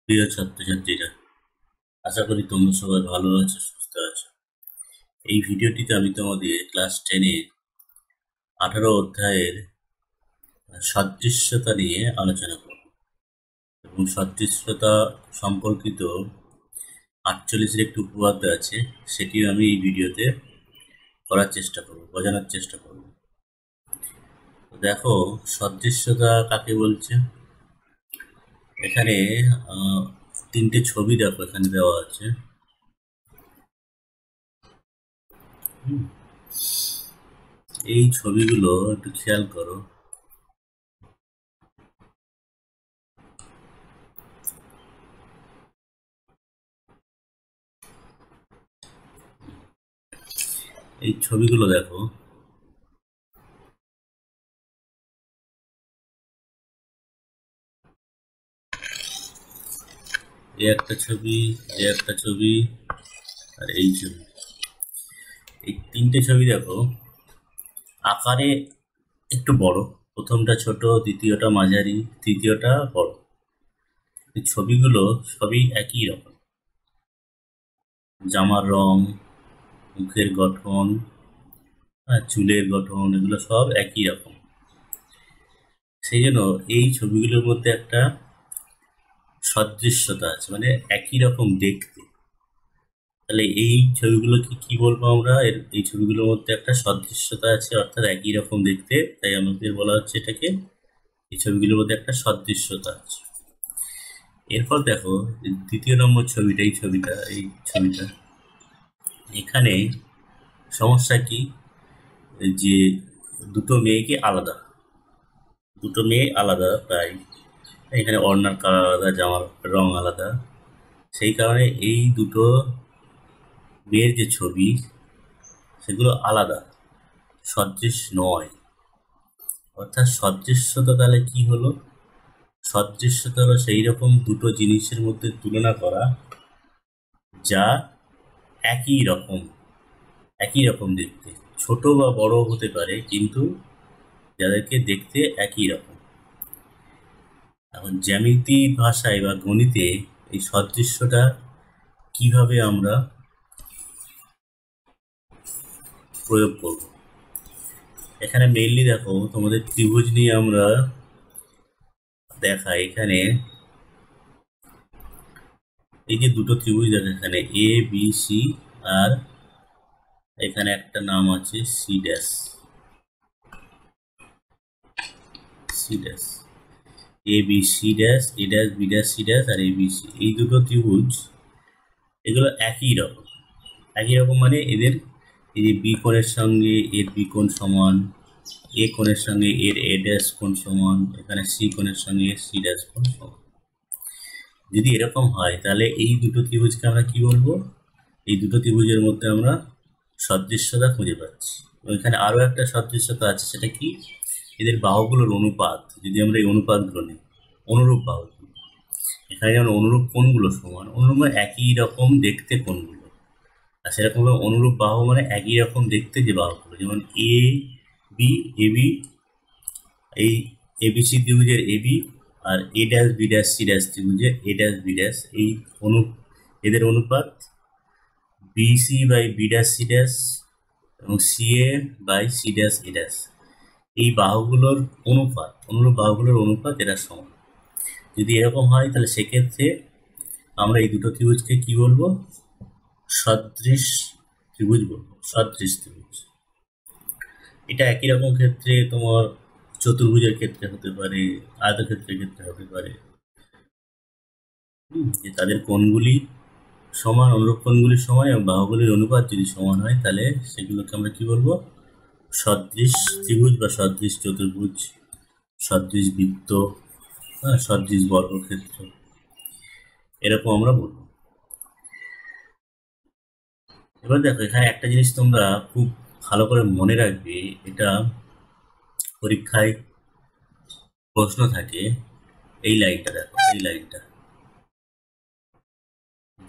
প্রিয় ছাত্রছাত্রীরা, আশা করি তোমরা সবাই ভালো আছো, সুস্থ আছো। এই ভিডিওটিতে আমি তোমাদের ক্লাস 10-এর 18 অধ্যায়ের সদৃশ্যতা নিয়ে আলোচনা করব এবং সদৃশ্যতা সম্পর্কিত 48-এর একটি উপপাদ্য আছে, সেটিও আমি এই ভিডিওতে করার চেষ্টা করব, বোঝানোর চেষ্টা করব। দেখো, সদৃশ্যতা কাকে বলছে। এখানে তিনটে ছবি দেখো, এখানে দেওয়া আছে। এই ছবিগুলো একটু খেয়াল করো। এই ছবিগুলো দেখো, এই একটা ছবি, এই একটা ছবি, আর এই ছবি। এই তিনটে ছবি দেখো, আকারে একটু বড়। প্রথমটা ছোট, দ্বিতীয়টা মাঝারি, তৃতীয়টা বড়। এই ছবিগুলো সবই একই রকম। জামার রং, মুখের গঠন, চুলের গঠন, এগুলো সব একই রকম। সেই জন্য এই ছবিগুলোর মধ্যে একটা সদৃশ্যতা আছে, মানে একই রকম দেখতে। তাহলে এই ছবিগুলোকে কি বলবো আমরা? এই ছবিগুলোর মধ্যে একটা সদৃশ্যতা আছে, অর্থাৎ একই রকম দেখতে, তাই আমাদের বলা হচ্ছে এটাকে, এই ছবিগুলোর মধ্যে একটা সদৃশ্যতা আছে। এরপর দেখো, দ্বিতীয় নম্বর ছবিটা, এই ছবিটা এখানে সমস্যা কি, যে দুটো মেয়েকে আলাদা, দুটো মেয়ে আলাদা প্রায়। এখানে ওড়নার কালার আলাদা, জামার রং আলাদা। সেই কারণে এই দুটো মেয়ের যে ছবি, সেগুলো আলাদা, সদৃশ নয়। অর্থাৎ সদৃশ্যতা তাহলে কি হলো? সদৃশ্যতা হলো সেই রকম দুটো জিনিসের মধ্যে তুলনা করা যা একই রকম, একই রকম দেখতে। ছোট বা বড় হতে পারে, কিন্তু যাদেরকে দেখতে একই রকম। এখন জ্যামিতি ভাষায় বা গণিতে এই সদৃশ্যটা কিভাবে আমরা প্রয়োগ করব? এখানে মেইনলি দেখো, তোমাদের ত্রিভুজ নিয়ে আমরা দেখাই। এখানে এই যে দুটো ত্রিভুজ দেখো, এখানে এ বি সি, আর এখানে একটা নাম আছে C dash, C dash, A B C dash, A dash B dash C dash, আর এ বি সি। এই দুটো ত্রিভুজ, এগুলো একই রকম। একই রকম মানে এদের এই যে বি কোণের সঙ্গে এর বি কোণ সমান, এ কোণের সঙ্গে এর এ ড্যাশ কোণ সমান, এখানে সি কোণের সঙ্গে এর সি ড্যাশ কোণ সমান। যদি এরকম হয়, তাহলে এই দুটো ত্রিভুজকে আমরা কি বলবো? এই দুটো ত্রিভুজের মধ্যে আমরা সদৃশ্যতা খুঁজে পাচ্ছি। এখানে আরো একটা সদৃশ্যতা আছে, সেটা কি? এদের বাহুগুলোর অনুপাত। যদি আমরা এই অনুপাতগুলো নিই, অনুরূপ বাহু, এখানে যেমন অনুরূপ কোণগুলো সমান, অনুরূপ মানে একই রকম দেখতে কোণগুলো, আর সেরকম অনুরূপ বাহু মানে একই রকম দেখতে যে বাহুগুলো। যেমন এ বি, এ বি, এই এবিসি ত্রিভুজের এ বি, আর A dash B dash C dash ত্রিভুজের এ ড্যাশ বি ড্যাশ, এই এদের অনুপাত BC by B dash C dash এবং C A by C dash A dash. এই বাহুগুলোর অনুপাত, অনুরূপ বাহুগুলোর অনুপাত এরা সমান। যদি এরকম হয়, তাহলে সেক্ষেত্রে আমরা এই দুটো ত্রিভুজকে কি বলবো? সদৃশ ত্রিভুজ বলবো, সদৃশ ত্রিভুজ। এটা একই রকম ক্ষেত্রে তোমার চতুর্ভুজের ক্ষেত্রে হতে পারে, আয়তক্ষেত্রের ক্ষেত্রে হতে পারে। যে তাদের কোণগুলি সমান, অনুরূপ কোণগুলি সমান এবং বাহুগুলির অনুপাত যদি সমান হয়, তাহলে সেগুলোকে আমরা কি বলবো? সদৃশ ত্রিভুজ বা সদৃশ চতুর্ভুজ, সদৃশ বৃত্ত, সদৃশ বর্গক্ষেত্র, এরকম আমরা বলবো। এবার দেখো, এখানে একটা জিনিস তোমরা খুব ভালো করে মনে রাখবে, এটা পরীক্ষায় প্রশ্ন থাকে। এই লাইনটা দেখো, এই লাইনটা,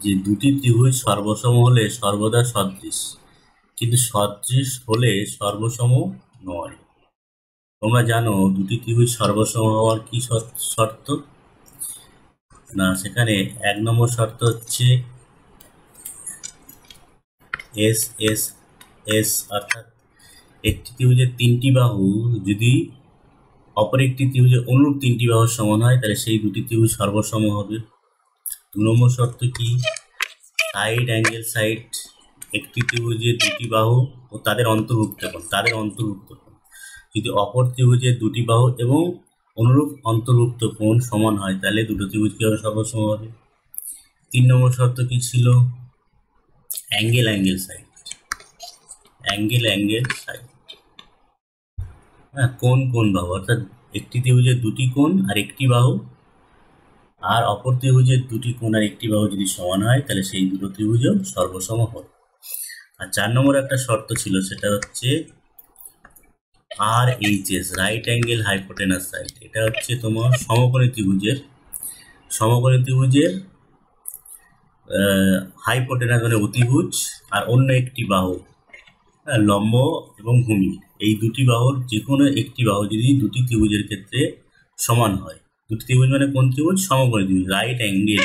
যে দুটি ত্রিভুজ সর্বসম হলে সর্বদা সদৃশ, কিন্তু সদৃশ হলে সর্বসম নয়। তোমরা জানো দুটি ত্রিভুজ সর্বসম হওয়ার কি শর্ত? না, সেখানে 1 নম্বর শর্ত হচ্ছে এস এস এস, অর্থাৎ একটি ত্রিভুজের 3টি বাহু যদি অপর একটি ত্রিভুজের অনুরূপ 3টি বাহুর সমান হয় তাহলে সেই দুটি ত্রিভুজ সর্বসম হবে। 2 নম্বর শর্ত কি, সাইড অ্যাঙ্গেল সাইড একটি ত্রিভুজের দুটি বাহু ও তাদের অন্তর্ভুক্ত কোণ যদি অপর ত্রিভুজের দুটি বাহু এবং অনুরূপ অন্তর্ভুক্ত কোণ সমান হয় তাহলে দুটো ত্রিভুজ কিভাবে সর্বসম হবে। 3 নম্বর শর্ত কি ছিল, অ্যাঙ্গেল সাইড হ্যাঁ, কোণ বাহু, অর্থাৎ একটি ত্রিভুজের দুটি কোণ আর একটি বাহু আর অপর ত্রিভুজের দুটি কোণ আর একটি বাহু যদি সমান হয় তাহলে সেই দুটো ত্রিভুজও সর্বসম হয়। আর 4 নম্বর একটা শর্ত ছিল, সেটা হচ্ছে RHS, right angle hypotenuse side. এটা হচ্ছে তোমার সমকোণী ত্রিভুজের হাইপোটেনাস মানে অতিভুজ আর অন্য একটি বাহু লম্ব এবং ভূমি, এই দুটি বাহুর যে কোনো একটি বাহু যদি দুটি ত্রিভুজের ক্ষেত্রে সমান হয়, দুটি ত্রিভুজ মানে কোন ত্রিভুজ, সমকোণী ত্রিভুজ, রাইট অ্যাঙ্গেল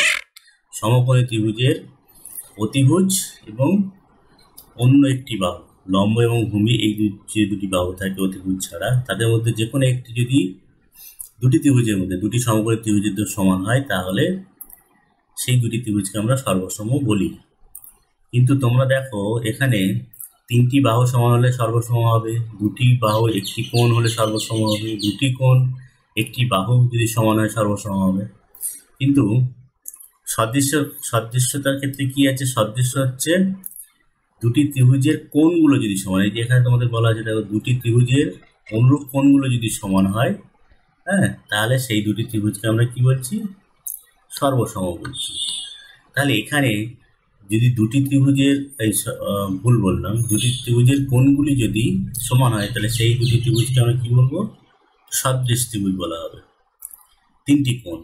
সমকোণী ত্রিভুজের অতিভুজ এবং অন্য একটি বাহু লম্ব এবং ভূমি, এই যে দুটি বাহু থাকে অতিভুজ ছাড়া, তাদের মধ্যে যে কোনো একটি যদি দুটি ত্রিভুজের মধ্যে দুটি সমকোণী ত্রিভুজের সমান হয় তাহলে সেই দুটি ত্রিভুজকে আমরা সর্বসম বলি। কিন্তু তোমরা দেখো এখানে 3টি বাহু সমান হলে সর্বসম হবে, দুটি বাহু একটি কোণ হলে সর্বসম হবে, দুটি কোণ একটি বাহু যদি সমান হয় সর্বসম হবে। কিন্তু সদৃশ্যতার ক্ষেত্রে কি আছে, সদৃশ্য হচ্ছে দুটি ত্রিভুজের কোণগুলো যদি সমান, এই যে এখানে তোমাদের বলা আছে দেখো দুটি ত্রিভুজের অনুরূপ কোণগুলো যদি সমান হয়, হ্যাঁ, তাহলে সেই দুটি ত্রিভুজকে আমরা কি বলছি, সর্বসম বলছি। তাহলে এখানে যদি দুটি ত্রিভুজের ভুল বললাম, দুটি ত্রিভুজের কোণগুলি যদি সমান হয় তাহলে সেই দুটি ত্রিভুজকে আমরা কি বলবো, সদৃশ ত্রিভুজ বলা হবে, 3টি কোণ।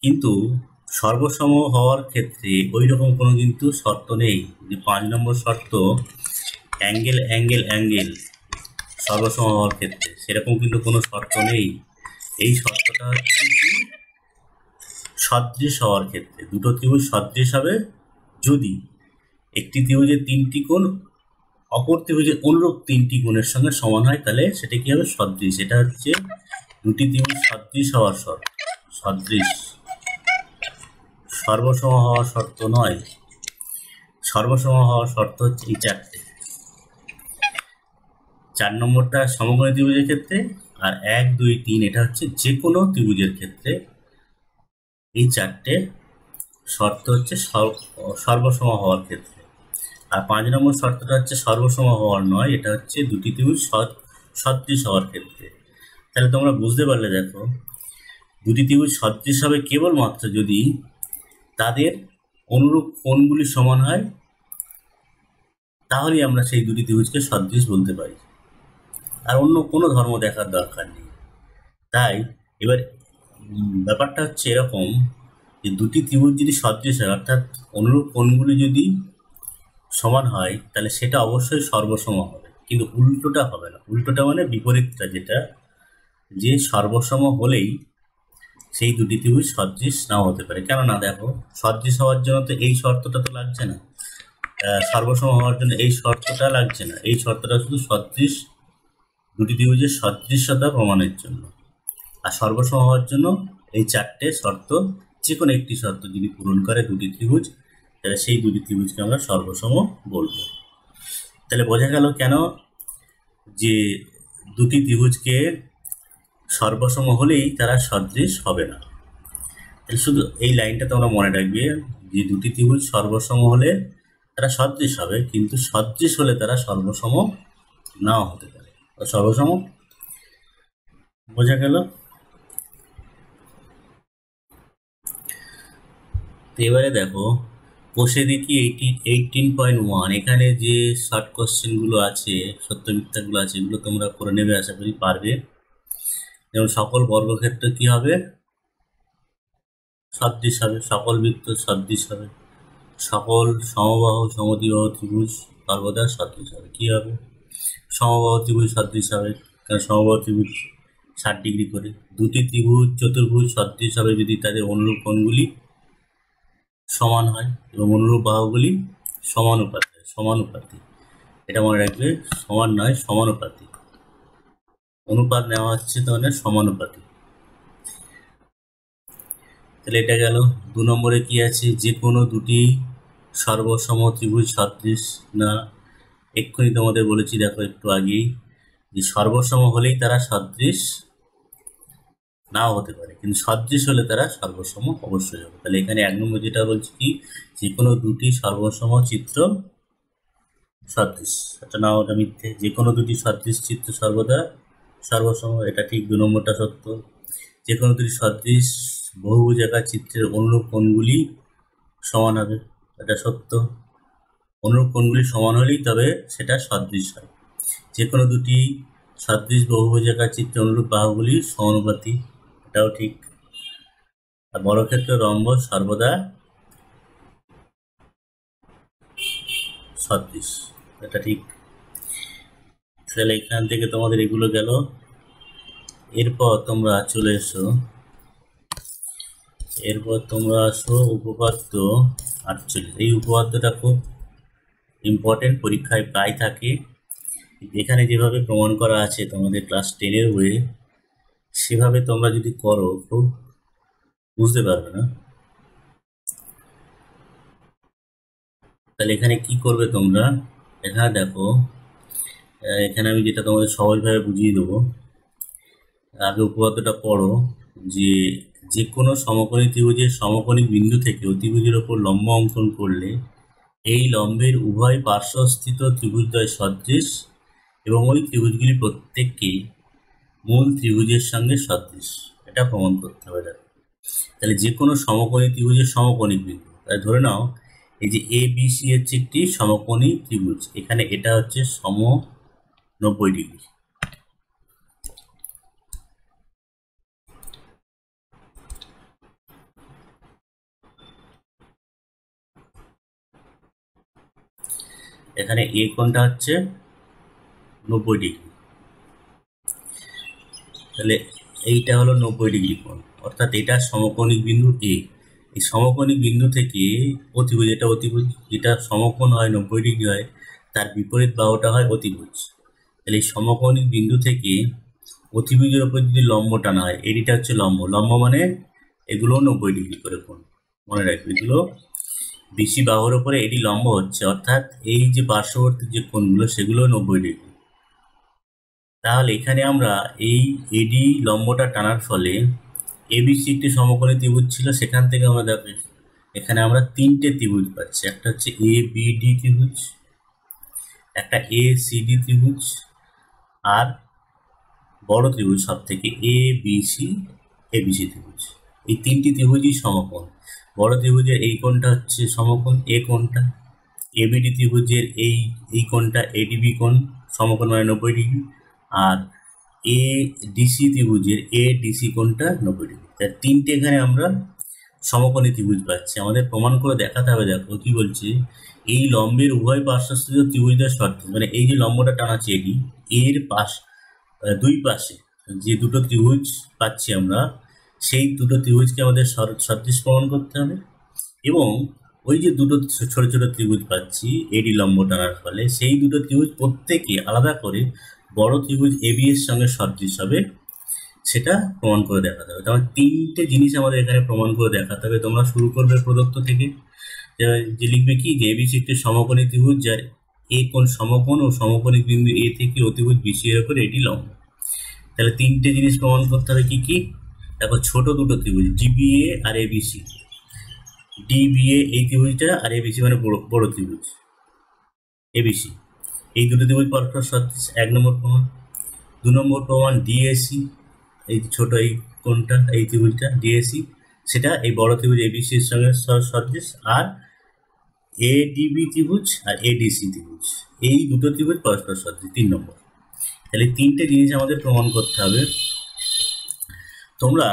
কিন্তু সর্বসম হওয়ার ক্ষেত্রে ওই রকম কোনো কিন্তু শর্ত নেই, যে 5 নম্বর শর্ত অ্যাঙ্গেল সর্বসম হওয়ার ক্ষেত্রে সেরকম কিন্তু কোনো শর্ত নেই। এই শর্তটা হচ্ছে কি, সদৃশ হওয়ার ক্ষেত্রে দুটো ত্রিভুজ সদৃশ হবে যদি একটি ত্রিভুজের 3টি কোণ অপর ত্রিভুজের অনুরূপ 3টি কোণের সঙ্গে সমান হয় তাহলে সেটা কি হবে, সদৃশ। এটা হচ্ছে দুটি ত্রিভুজ সদৃশ হওয়ার শর্ত, সদৃশ, সর্বসম হওয়ার শর্ত নয়। সর্বসম হওয়ার শর্ত হচ্ছে এই 4টে। 4 নম্বরটা সমকোণী ত্রিভুজের ক্ষেত্রে, আর 1, 2, 3 এটা হচ্ছে যে কোনো ত্রিভুজের ক্ষেত্রে। এই 4টে শর্ত হচ্ছে সর্বসম হওয়ার ক্ষেত্রে। আর 5 নম্বর শর্তটা হচ্ছে সর্বসম হওয়ার নয়, এটা হচ্ছে দুটি ত্রিভুজ সদৃশ হওয়ার ক্ষেত্রে। তাহলে তোমরা বুঝতে পারলে, দেখো দুটি ত্রিভুজ সদৃশ হবে কেবলমাত্র যদি তাদের অনুরূপ কোণগুলি সমান হয়, তাহলেই আমরা সেই দুটি ত্রিভুজকে সদৃশ বলতে পারি, আর অন্য কোনো ধর্ম দেখার দরকার নেই। তাই এবার ব্যাপারটা হচ্ছে এরকম যে দুটি ত্রিভুজ যদি সদৃশ হয়, অর্থাৎ অনুরূপ কোণগুলি যদি সমান হয়, তাহলে সেটা অবশ্যই সর্বসম হবে, কিন্তু উল্টোটা হবে না। উল্টোটা মানে বিপরীতটা, যেটা যে সর্বসম হলেই সেই দুটি ত্রিভুজ সদৃশ নাও হতে পারে। কেননা দেখো, সদৃশ হওয়ার জন্য তো এই শর্তটা তো লাগছে না, সর্বসম হওয়ার জন্য এই শর্তটা লাগছে না, এই শর্তটা শুধু সদৃশ দুটি ত্রিভুজের সদৃশ্যতা প্রমাণের জন্য। আর সর্বসম হওয়ার জন্য এই 4টে শর্ত যে কোনো একটি শর্ত যদি পূরণ করে দুটি ত্রিভুজ, তাহলে সেই দুটি ত্রিভুজকে আমরা সর্বসম বলবো। তাহলে বোঝা গেল কেন যে দুটি ত্রিভুজকে সর্বসম হলেই তারা সদৃশ হবে না। তাহলে শুধু এই লাইনটা তোমরা মনে রাখবে যে দুটি ত্রিভুজ সর্বসম হলে তারা সদৃশ হবে, কিন্তু সদৃশ হলে তারা সর্বসম নাও হতে পারে। সর্বসম বোঝা গেল। এবারে দেখো কোষে দেখি 18.1, এখানে যে শর্ট কোশ্চেনগুলো আছে, সত্য মিথ্যাগুলো আছে, এগুলো তোমরা করে নেবে, আশা করি পারবে। যেমন সকল বর্গক্ষেত্র কি হবে, সদৃশ হবে, সকল বৃত্ত সদৃশ হবে, সকল সমবাহু সমদ্বিবাহু ত্রিভুজ সর্বদা সদৃশ হবে। কি হবে, সমবাহু ত্রিভুজ সদৃশ হবে, কারণ সমবাহু ত্রিভুজ 60 ডিগ্রি করে। দুটি ত্রিভুজ চতুর্ভুজ সদৃশ হবে যদি তাদের অনুরূপ কোণগুলি সমান হয় এবং অনুরূপ বাহুগুলি সমানুপাতি। এটা মনে রাখবে, সমান নয় সমানুপাতি। অনুপাত নেওয়া হচ্ছে তাহলে সমানুপাতি। তাহলে এটা গেল। 2 নম্বরে কি আছে, যে কোনো দুটি সর্বসম ত্রিভুজ সদৃশ না। এক্ষুনি তোমাদের বলেছি দেখো একটু আগেই, যে সর্বসম হলেই তারা সদৃশ নাও হতে পারে, কিন্তু সদৃশ হলে তারা সর্বসম অবশ্যই হবে। তাহলে এখানে 1 নম্বর যেটা বলছি কি, যে কোনো দুটি সর্বসম চিত্র সদৃশ, এটা নাও, ওটা মিথ্যে। যে কোনো দুটি সদৃশ চিত্র সর্বদা সর্বসম, এটা ঠিক। 2 নম্বরটা সত্য। যে কোনো দুটি সদৃশ বহুভুজাকার চিত্রের অনুরূপ কোণগুলি সমান হবে, এটা সত্য। অনুরূপ কোণগুলি সমান হলেই তবে সেটা সদৃশ হয়। যে কোনো দুটি সদৃশ বহুভুজাকার চিত্রের অনুরূপ বাহুগুলি সমানুপাতি, এটাও ঠিক। আর বর্গক্ষেত্র রম্বস সর্বদা সদৃশ, এটা ঠিক। তাহলে এখান থেকে তোমাদের এগুলো গেল। এরপর তোমরা চলে এসো, আসো উপপাদ্য 48। এই উপপাদ্যটা খুব ইম্পর্টেন্ট, পরীক্ষায় প্রায় থাকে। এখানে যেভাবে প্রমাণ করা আছে তোমাদের ক্লাস 10-এর বইয়ে, সেভাবে তোমরা যদি করো খুব বুঝতে পারবে না। তাহলে এখানে কি করবে তোমরা, এখানে দেখো, এখানে আমি যেটা তোমাদের সহজভাবে বুঝিয়ে দেবো। আগে উপপাদ্যটা পড়ো, যে যে কোনো সমকোণী ত্রিভুজের সমকোণী বিন্দু থেকে অতিভুজের ওপর লম্ব অঙ্কন করলে এই লম্বের উভয় পার্শ্বস্থিত ত্রিভুজদ্বয় সদৃশ এবং ওই ত্রিভুজগুলি প্রত্যেককে মূল ত্রিভুজের সঙ্গে সদৃশ, এটা প্রমাণ করতে হবে। তাহলে যে কোনো সমকোণী ত্রিভুজের সমকোণী বিন্দু, তাই ধরে নাও এই যে এ বি সি হচ্ছে একটি সমকোণী ত্রিভুজ, এখানে এটা হচ্ছে 90 ডিগ্রি। এখানে এ কোণটা হচ্ছে 90 ডিগ্রি, তাহলে এইটা হলো 90 ডিগ্রি কোণ, অর্থাৎ এটা সমকোণিক বিন্দু এ। এই সমকোণিক বিন্দু থেকে অতিভুজ, এটা অতিভুজ, যেটা সমকোণ হয় 90 ডিগ্রি হয়, তার বিপরীত বাহুটা হয় অতিভুজ। তাহলে এই সমকোণিক বিন্দু থেকে অতিভুজের ওপর যদি লম্ব টানা হয়, এদিকটা হচ্ছে লম্ব, লম্ব মানে এগুলো 90 ডিগ্রি করে কোণ, মনে রাখবে। এগুলো বেশি বাহুর ওপরে এটি লম্ব হচ্ছে, অর্থাৎ এই যে পার্শ্ববর্তী যে কোণগুলো সেগুলো 90 ডিগ্রি। তাহলে এখানে আমরা এই এডি লম্বটা টানার ফলে এবিসি একটি সমকোণী ত্রিভুজ ছিল, সেখান থেকে আমরা দেখো এখানে আমরা 3টে ত্রিভুজ পাচ্ছি। একটা হচ্ছে এ বি ডি ত্রিভুজ, একটা এ সি ডি ত্রিভুজ, আর বড় ত্রিভুজ সব থেকে এ বি সি এবিসি ত্রিভুজ। এই 3টি ত্রিভুজই সমকোণ। বড় ত্রিভুজের এই কোণটা হচ্ছে সমকোণ, এ কোণটা। এবিডি ত্রিভুজের এই কোণটা এডিবি কোণ, সমকোণ মানে 90 ডিগ্রি। আর এ ডিসি ত্রিভুজের এ ডিসি কোণটা 90 ডিগ্রি। তাই 3টে এখানে আমরা সমকোণী ত্রিভুজ পাচ্ছি। আমাদের প্রমাণ করে দেখাতে হবে। দেখো কি বলছে, এই লম্বের উভয় পার্শ্বস্থিত ত্রিভুজদ্বয় সদৃশ, মানে এই যে লম্বটা টানাচ্ছে এটি, এর দুই পাশে যে দুটো ত্রিভুজ পাচ্ছি আমরা, সেই দুটো ত্রিভুজকে আমাদের সদৃশ প্রমাণ করতে হবে। এবং ওই যে দুটো ছোট ছোট ত্রিভুজ পাচ্ছি এডি লম্ব টানার ফলে, সেই দুটো ত্রিভুজ প্রত্যেকে আলাদা করে বড় ত্রিভুজ এবি এর সঙ্গে সদৃশ হবে, সেটা প্রমাণ করে দেখাতে হবে। তাহলে 3টে জিনিস আমাদের এখানে প্রমাণ করে দেখাতে হবে। তোমরা শুরু করবে প্রদত্ত থেকে, যে লিখবে কি, যে এবিসি একটি সমকোণী ত্রিভুজ যার এ কোণ সমকোণ ও সমকোণী বিন্দু এ থেকে অতিভুজ বিসি এর উপর এটি লম্ব। তাহলে 3টে জিনিস প্রমাণ করতে হবে। কি কি? দেখো, ছোট দুটো ত্রিভুজ ডিবিএ আর এবিসি, ডিবিএ এই ত্রিভুজটা, আর এবিসি মানে বড় ত্রিভুজ এবিসি, এই দুটো ত্রিভুজ পরস্পর সদৃশ, 1 নম্বর প্রমাণ। 2 নম্বর প্রমাণ ডিএসি, এই ছোট এই কোণটা, এই ত্রিভুজটা ডিএসি, সেটা এই বড় ত্রিভুজ এবিসি এর সঙ্গে সদৃশ। আর এডিবি ত্রিভুজ আর এডিসি ত্রিভুজ, এই দুটো ত্রিভুজ পরস্পর সদৃশ, 3 নম্বর। তাহলে 3টে জিনিস আমাদের প্রমাণ করতে হবে। তোমরা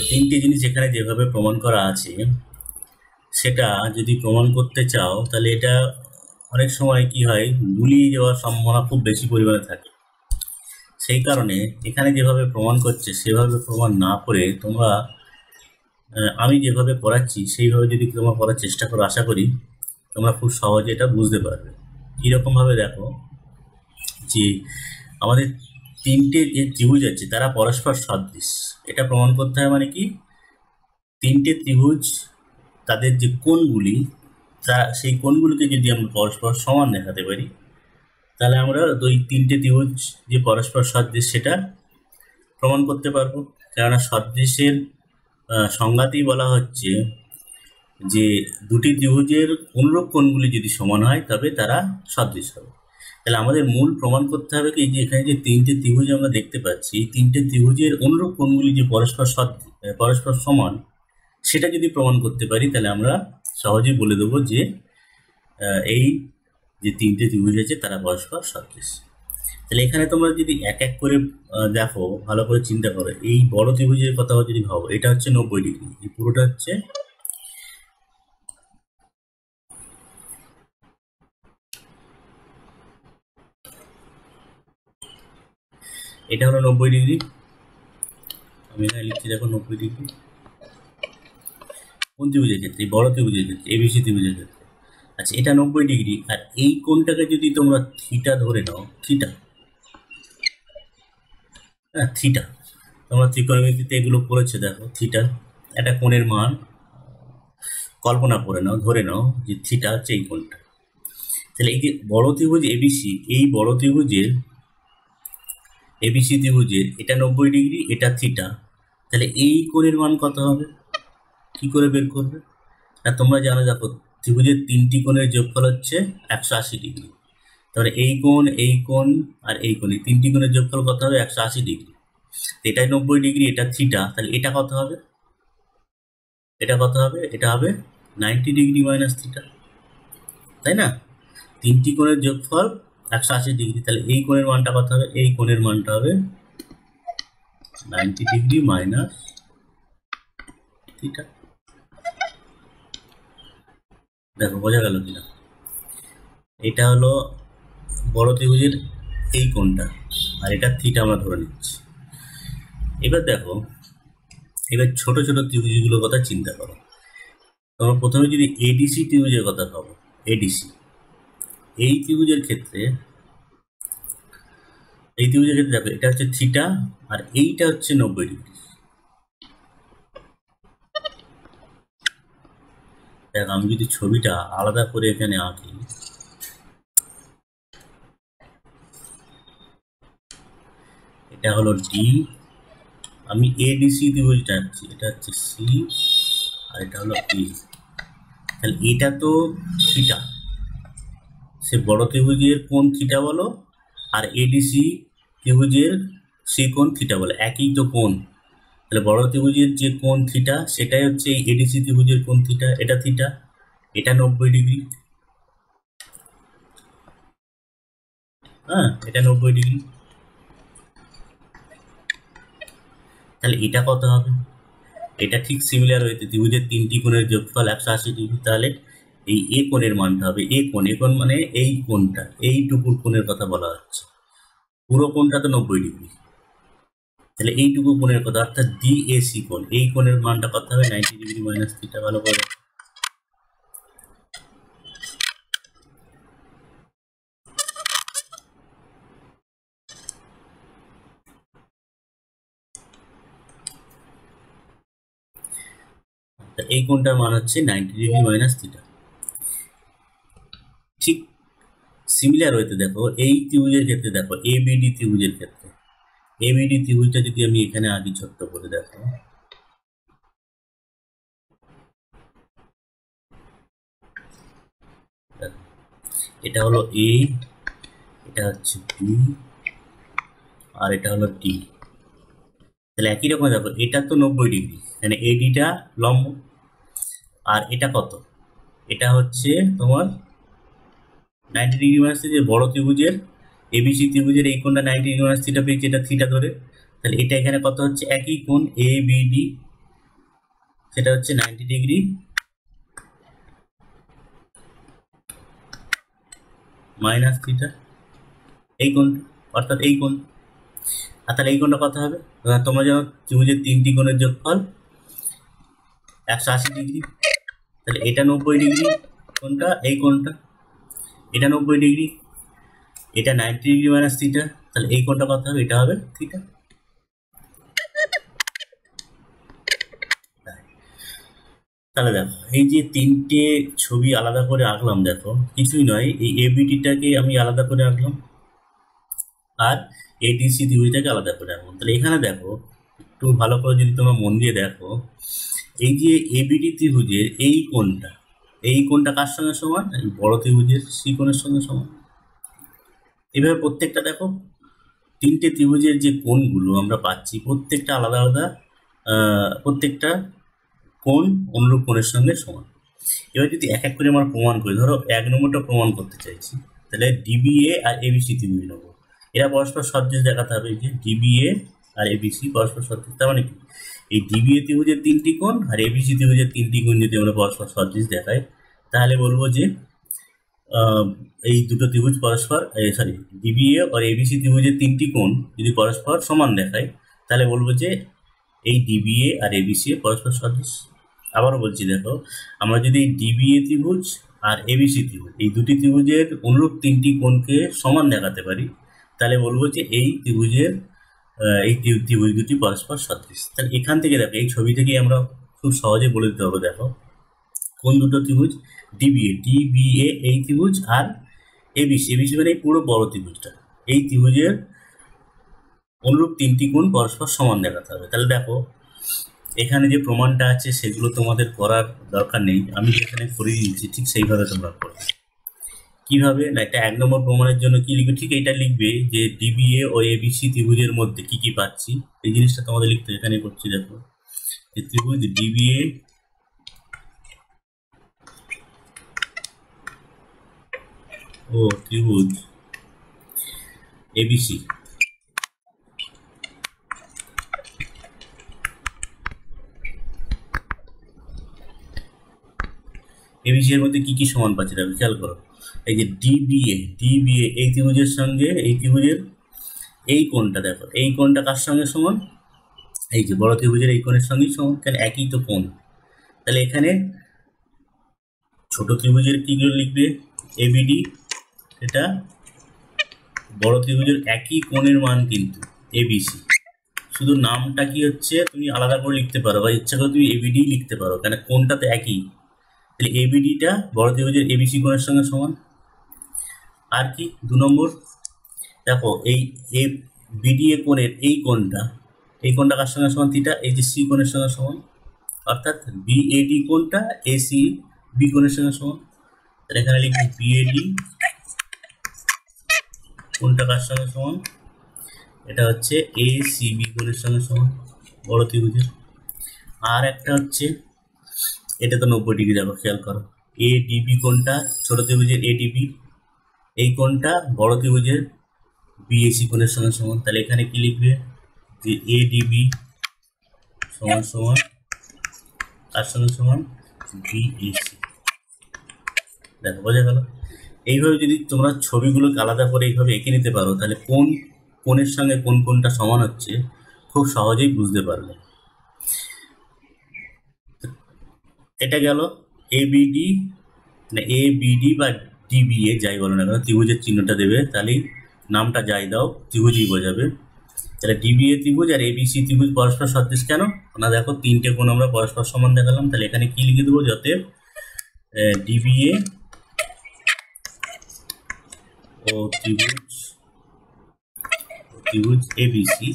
3টে জিনিস এখানে যেভাবে প্রমাণ করা আছে, সেটা যদি প্রমাণ করতে চাও, তাহলে এটা অনেক সময় কি হয়, গুলিয়ে যাওয়ার সম্ভাবনা খুব বেশি পরিমাণে থাকে। সেই কারণে এখানে যেভাবে প্রমাণ করছে সেভাবে প্রমাণ না করে তোমরা আমি যেভাবে করাচ্ছি সেইভাবে যদি তোমরা করার চেষ্টা করো, আশা করি তোমরা খুব সহজে এটা বুঝতে পারবে। কীরকমভাবে দেখো, যে আমাদের তিনটে যে ত্রিভুজ আছে তারা পরস্পর সদৃশ, এটা প্রমাণ করতে হয়। মানে কি, তিনটে ত্রিভুজ তাদের যে কোণগুলি, তা সেই কোণগুলিকে যদি আমরা পরস্পর সমান দেখাতে পারি, তাহলে আমরা ওই তিনটে ত্রিভুজ যে পরস্পর সদৃশ সেটা প্রমাণ করতে পারবো। কেননা সদৃশের সংজ্ঞাতেই বলা হচ্ছে যে দুটি ত্রিভুজের অনুরূপ কোণগুলি যদি সমান হয় তবে তারা সদৃশ হবে। তাহলে আমাদের মূল প্রমাণ করতে হবে কি, যে এখানে যে তিনটে ত্রিভুজ আমরা দেখতে পাচ্ছি, এই তিনটে ত্রিভুজের অনুরূপ কোণগুলি যে পরস্পর সমান, সেটা যদি প্রমাণ করতে পারি তাহলে আমরা সহজেই বলে দেবো যে এই যে তিনটে ত্রিভুজ আছে তারা পরস্পর সদৃশ। তাহলে এখানে তোমরা যদি এক এক করে দেখো, ভালো করে চিন্তা করো, এই বড় ত্রিভুজের কথা যদি ভাবো, এটা হচ্ছে 90 ডিগ্রি, এই পুরোটা হচ্ছে এটা হলো 90 ডিগ্রি। আমি এখানে লিখছি দেখো 90 ডিগ্রি কোন ত্রিভুজের ক্ষেত্রে, এই বড় ত্রিভুজের ক্ষেত্রে, এবিসি ত্রিভুজের ক্ষেত্রে। আচ্ছা, এটা 90 ডিগ্রি, আর এই কোণটাকে যদি তোমরা থিটা ধরে নাও, থিটা, হ্যাঁ থিটা, তোমরা ত্রিকোণমিতিতে এগুলো পড়েছো, দেখো থিটা একটা কোণের মান কল্পনা করে নাও, ধরে নাও যে থিটা হচ্ছে এই কোণটা। তাহলে এই যে বড় ত্রিভুজ এবিসি, এই বড় ত্রিভুজের এবিসি ত্রিভুজের এটা 90 ডিগ্রি, এটা থিটা, তাহলে এই কোণের মান কত হবে, কি করে বের করবে? না তোমরা জানো, দেখো ত্রিভুজের তিনটি কোণের যোগফল হচ্ছে 180 ডিগ্রি। তাহলে এই কোণ, এই কোণ আর এই কোণ, এই তিনটি কোণের যোগফল কত হবে? 180 ডিগ্রি। এটা 90 ডিগ্রি, এটা থিটা, তাহলে এটা কত হবে? এটা কত হবে? এটা হবে 90 ডিগ্রি মাইনাস থিটা, তাই না? তিনটি কোণের যোগফল 180 ডিগ্রি, তাহলে এই কোণের মানটা কত হবে? এই কোণের মানটা হবে 90 ডিগ্রি মাইনাস থিটা। দেখো বোঝা গেল কিনা? এটা হলো বড় ত্রিভুজের এই কোণটা, আর এটা থিটা আমরা ধরে নিচ্ছি। এবার দেখো, এবার ছোট ছোট ত্রিভুজগুলোর কথা চিন্তা করো। তোমরা প্রথমে যদি এডিসি ত্রিভুজের কথা ভাবো, এডিসি এই ত্রিভুজের ক্ষেত্রে, এই ত্রিভুজের ক্ষেত্রে দেখো এটা হচ্ছে থিটা আর এইটা হচ্ছে 90 ডিগ্রি। দেখো আমি যদি ছবিটা আলাদা করে এখানে আঁকি, এটা হলো ডি, আমি এডিসি ত্রিভুজটা আঁকছি, এটা হচ্ছে সি আর এটা হলো এ। তাহলে এটা তো থিটা, সে বড় ত্রিভুজের কোণ থিটা বলো, আর এডিসি ত্রিভুজের সে কোণ থিটা বলো, একই তো কোণ। তাহলে বড় ত্রিভুজের যে কোণ থিটা সেটাই হচ্ছে এই এডিসি ত্রিভুজের কোণ থিটা, এটা থিটা, এটা 90 ডিগ্রি, হ্যাঁ এটা 90 ডিগ্রি। তাহলে এটা কত হবে? এটা ঠিক সিমিলার হয়েছে, ত্রিভুজের তিনটি কোণের যোগফল 180 ডিগ্রি, তাহলে এই এ কোণের মানটা হবে, এ কোণ, এ কোণ মানে এই কোণটা, এইটুকুর কোণের কথা বলা হচ্ছে, পুরো কোণটা তো 90 ডিগ্রি, তাহলে এইটুকু কোণের কথা, অর্থাৎ ডিএসি কোণ, এই কোণের মানটা কত হবে? 90 ডিগ্রি মাইনাস থিটা। ভালো করে এই কোণটার মান হচ্ছে 90 ডিগ্রি মাইনাস থিটা। ঠিক সিমিলার হইতে দেখো এই ত্রিভুজের ক্ষেত্রে, দেখো এবিডি ত্রিভুজের ক্ষেত্রে, এবিডি ত্রিভুজটা যদি আমি এখানে আগে ছোট্ট করে দেখো, এটা হলো এ, এটা হচ্ছে বি আর এটা হলো ডি। তাহলে একই রকম দেখো, এটা তো 90 ডিগ্রি, মানে এডিটা লম্ব, আর এটা কত? এটা হচ্ছে তোমার 90 ডিগ্রি মাইনাস থিটা, বড় ত্রিভুজের এবিসি ত্রিভুজের এই কোণটা 90 ডিগ্রি মাইনাস থিটা পেয়েছে, এটা থিটা ধরে। তাহলে এটা এখানে কত হচ্ছে? একই কোণ এ বি ডি, সেটা হচ্ছে 90 ডিগ্রি মাইনাস থিটা, এই কোণটা, অর্থাৎ এই কোণ। আর তাহলে এই কোণটা কত হবে? তোমরা যেন ত্রিভুজের তিনটি কোণের যোগফল 180 ডিগ্রি, তাহলে এটা 90 ডিগ্রি, কোণটা এই কোণটা এটা 90 ডিগ্রি, এটা 90 ডিগ্রি মাইনাস থিটা, তাহলে এই কোণটা কত হবে? এটা হবে থিটা। তাহলে দেখো এই যে তিনটে ছবি আলাদা করে আঁকলাম, দেখো কিছুই নয়, এই এবিটিটাকে আমি আলাদা করে আঁকলাম আর এডিসি ত্রিভুজটাকে আলাদা করে আঁকলাম। তাহলে এখানে দেখো একটু ভালো করে যদি তোমরা মন দিয়ে দেখো, এই যে এবিডি ত্রিভুজের এই কোণটা কার সঙ্গে সমান? এই বড় ত্রিভুজের সি কোণের সঙ্গে সমান। এভাবে প্রত্যেকটা দেখো তিনটে ত্রিভুজের যে কোণগুলো আমরা পাচ্ছি প্রত্যেকটা আলাদা আলাদা, প্রত্যেকটা কোণ অনুরূপ কোণের সঙ্গে সমান। এবার যদি এক এক করে আমরা প্রমাণ করি, ধরো 1 নম্বরটা প্রমাণ করতে চাইছি, তাহলে ডিবিএ আর এবিসি ত্রিভুজ নেবো। এরা পরস্পর সদৃশ দেখাতে হবে, যে ডিবিএ আর এবিসি পরস্পর সদৃশ। তার মানে কি, এই ডিবিএ ত্রিভুজের তিনটি কোণ আর এবিসি ত্রিভুজের তিনটি কোণ যদি আমরা পরস্পর সদৃশ দেখাই, তাহলে বলবো যে এই দুটো ত্রিভুজ পরস্পর, ডিবিএ আর এবিসি ত্রিভুজের তিনটি কোণ যদি পরস্পর সমান দেখায়, তাহলে বলবো যে এই ডিবিএ আর এবিসি পরস্পর সদৃশ। আবারও বলছি, দেখো আমরা যদি ডিবিএ ত্রিভুজ আর এবিসি ত্রিভুজ এই দুটি ত্রিভুজের অনুরূপ তিনটি কোণকে সমান দেখাতে পারি, তাহলে বলবো যে এই ত্রিভুজ দুটি পরস্পর সদৃশ। তাহলে এখান থেকে দেখো এই ছবি থেকেই আমরা খুব সহজে বলে দিতে হবে। দেখো কোন দুটো ত্রিভুজ? ডিবিএ এই ত্রিভুজ আর এবিসি মানে এই পুরো বড় ত্রিভুজটা, এই ত্রিভুজের অনুরূপ তিনটি কোণ পরস্পর সমান দেখাতে হবে। তাহলে দেখো এখানে যে প্রমাণটা আছে সেগুলো তোমাদের করার দরকার নেই, আমি যেখানে করে দিয়েছি ঠিক সেইভাবে তোমরা করবে। কিভাবে না, এটা 1 নম্বর প্রমাণের জন্য কি লিখবে? ঠিক এটা লিখবে যে ডিবিএ ও এবিসি ত্রিভুজের মধ্যে কি কি পাচ্ছি, এই জিনিসটা তোমাদের লিখতে এখানে করছি। দেখো যে ত্রিভুজ ডিবিএ ও ত্রিভুজ এবিসি এর মধ্যে কি কি সমান পাচ্ছি, দেখো খেয়াল করো। এই যে ডিবিএ এই ত্রিভুজের সঙ্গে এই ত্রিভুজের এই কোণটা, দেখো এই কোণটা কার সঙ্গে সমান? এই যে বড় ত্রিভুজের এই কোণের সঙ্গেই সমান, কেন একই তো কোণ। তাহলে এখানে ছোট ত্রিভুজের কিগুলো লিখবে? এবিডি, এটা বড় ত্রিভুজের একই কোণের মান কিন্তু এবিসি, শুধু নামটা কি হচ্ছে তুমি আলাদা করে লিখতে পারো, বা ইচ্ছা করে তুমি এবিডি লিখতে পারো, কেন কোণটা তো একই। তাহলে এবিডিটা বড় ত্রিভুজের এবিসি কোণের সঙ্গে সমান। আর কি 2 নম্বর, দেখো এই বিডিএ কোণের এই কোণটা কার সঙ্গে সমান? থিটা, এই যে সি কোণের সঙ্গে সমান, অর্থাৎ বিএডি কোণটা এসি বি কোণের সঙ্গে সমান। তাহলে এখানে লিখবি বিএডি কোণটা কার সঙ্গে সমান? এটা হচ্ছে এসিবি কোণের সঙ্গে সমান বড় ত্রিভুজের। আর একটা হচ্ছে এটা তো 90 ডিগ্রি, দেখো খেয়াল করো। এডিবি কোণটা ছোট ত্রিভুজের এডিবি, এই কোণটা বড় ত্রিভুজের বিএসি কোণের সঙ্গে সমান। তাহলে এখানে কি লিখবে? যে এডিবি সমান সমান তার সঙ্গে সমান বিএসি। দেখো বোঝা গেল? এইভাবে যদি তোমরা ছবিগুলোকে আলাদা করে এইভাবে এঁকে নিতে পারো, তাহলে কোন কোণের সঙ্গে কোন কোণটা সমান হচ্ছে খুব সহজেই বুঝতে পারবে। এটা গেল এবিডি, মানে এবিডি বা ডিবিএ যাই বলো না কেন, ত্রিভুজের চিহ্নটা দেবে, তাহলেই নামটা যাই দাও ত্রিভুজই বোঝাবে। তাহলে ডিবিএ ত্রিভুজ আর এবিসি ত্রিভুজ পরস্পর সদৃশ কেন না, দেখো তিনটে কোণ আমরা পরস্পর সমান দেখালাম। তাহলে এখানে কি লিখে দেবো? যাতে ডিবিএ ও ত্রিভুজ এবিসি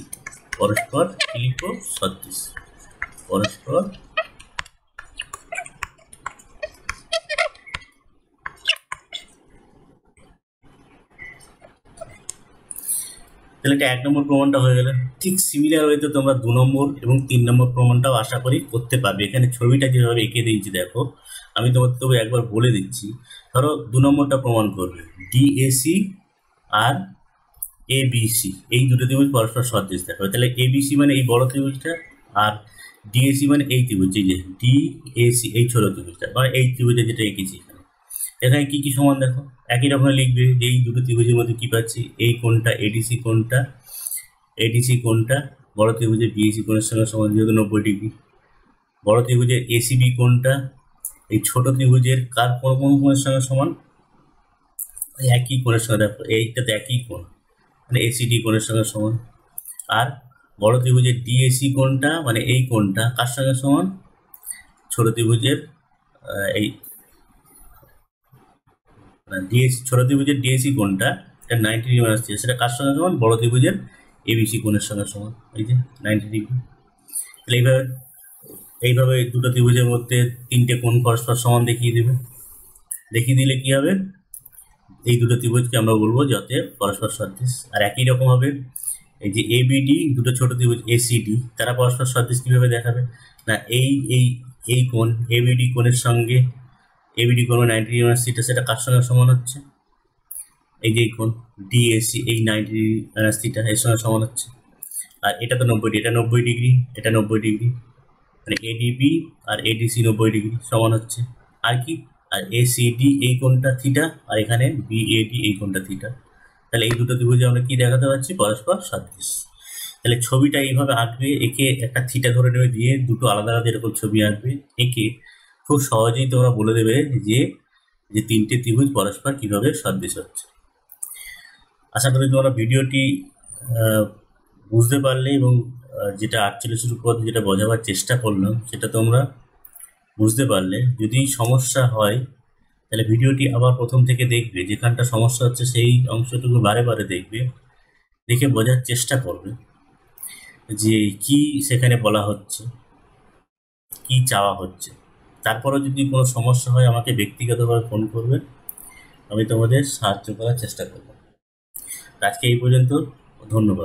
পরস্পর কি লিখবো? সদৃশ, পরস্পর তাহলে এটা 1 নম্বর প্রমাণটা হয়ে গেল। ঠিক সিমিলার ওয়েতে তোমরা 2 নম্বর এবং 3 নম্বর প্রমাণটাও আশা করি করতে পারবে। এখানে ছবিটা যেভাবে এঁকে দিয়েছি দেখো, আমি তোমাদের তবে একবার বলে দিচ্ছি। ধরো 2 নম্বরটা প্রমাণ করবে ডিএসি আর এবিসি এই দুটো ত্রিভুজ পরস্পর সদৃশ দেখো। তাহলে এবিসি মানে এই বড় ত্রিভুজটা, আর ডিএসি মানে এই ত্রিভুজ, এই যে ডিএসি এই ছোট ত্রিভুজটা, মানে এই ত্রিভুজে যেটা এঁকেছি এখানে। এখানে কি কি সমান দেখো, একই রকম লিখবে যে এই দুটো ত্রিভুজের মধ্যে কি পাচ্ছি, এই কোণটা এডিসি কোণটা, এডিসি কোণটা বড় ত্রিভুজের বিএসি কোণের সঙ্গে সমান, যেহেতু 90 ডিগ্রি। বড় ত্রিভুজের এসিবি কোণটা এই ছোট ত্রিভুজের কার কোন কোণের সঙ্গে সমান, একই কোণের সঙ্গে, দেখো এইটা তো একই কোণ, মানে এসিডি কোণের সঙ্গে সমান। আর বড় ত্রিভুজের ডিএসি কোণটা মানে এই কোণটা কার সঙ্গে সমান, ছোট ত্রিভুজের এই ডিএসি, ছোট ত্রিভুজের ডিএসি কোণটা এটা 90 ডিগ্রি মাইনাস থ্রি, সেটা কার সঙ্গে সমান, বড় ত্রিভুজের এবিসি কোণের সঙ্গে সমান, এই যে 90 ডিগ্রি। তাহলে এইভাবে দুটো ত্রিভুজের মধ্যে তিনটে কোণ পরস্পর সমান দেখিয়ে দেবে। দেখিয়ে দিলে কি হবে, এই দুটো ত্রিভুজকে আমরা বলবো যাতে পরস্পর সদৃশ। আর একই রকম হবে এই যে এবিডি, দুটো ছোট ত্রিভুজ এসিডি, তারা পরস্পর সদৃশ কিভাবে দেখাবে না, এই কোণ এবিডি কোণের সঙ্গে, এবিডি কোণ 90 ডিগ্রি মাইনাস থিটা, সেটা কার সঙ্গে সমান হচ্ছে, এই যে এই কোণ ডিএসি, এই 90 ডিগ্রি মাইনাস থিটা এর সঙ্গে সমান হচ্ছে। আর এটা তো 90 ডিগ্রি, এটা 90 ডিগ্রি, এটা 90 ডিগ্রি, মানে এডিবি আর এডিসি 90 ডিগ্রি সমান হচ্ছে। আর কি, আর এসিডি এই কোণটা থিটা, আর এখানে বিএডি এই কোণটা থিটা। তাহলে এই দুটো ত্রিভুজে আমরা কি দেখাতে পারছি, পরস্পর সদৃশ। তাহলে ছবিটা এইভাবে আঁকবে, একে একটা থিটা ধরে নেবে, দিয়ে দুটো আলাদা আলাদা এরকম ছবি আঁকবে, একে খুব সহজেই তোমরা বলে দেবে যে যে তিনটে ত্রিভুজ পরস্পর কিভাবে সদৃশ হচ্ছে। আশা করি তোমরা ভিডিওটি বুঝতে পারলে, এবং যেটা 48 উপর যেটা বোঝাবার চেষ্টা করলাম সেটা তোমরা বুঝতে পারলে। যদি সমস্যা হয় তাহলে ভিডিওটি আবার প্রথম থেকে দেখবে, যেখানটা সমস্যা হচ্ছে সেই অংশটুকু বারে বারে দেখবে, দেখে বোঝার চেষ্টা করবে যে কি সেখানে বলা হচ্ছে, কি চাওয়া হচ্ছে। তারপরেও যদি কোনো সমস্যা হয় আমাকে ব্যক্তিগতভাবে ফোন করবে, আমি তোমাদের সাহায্য করার চেষ্টা করব। আজকে এই পর্যন্ত, ধন্যবাদ।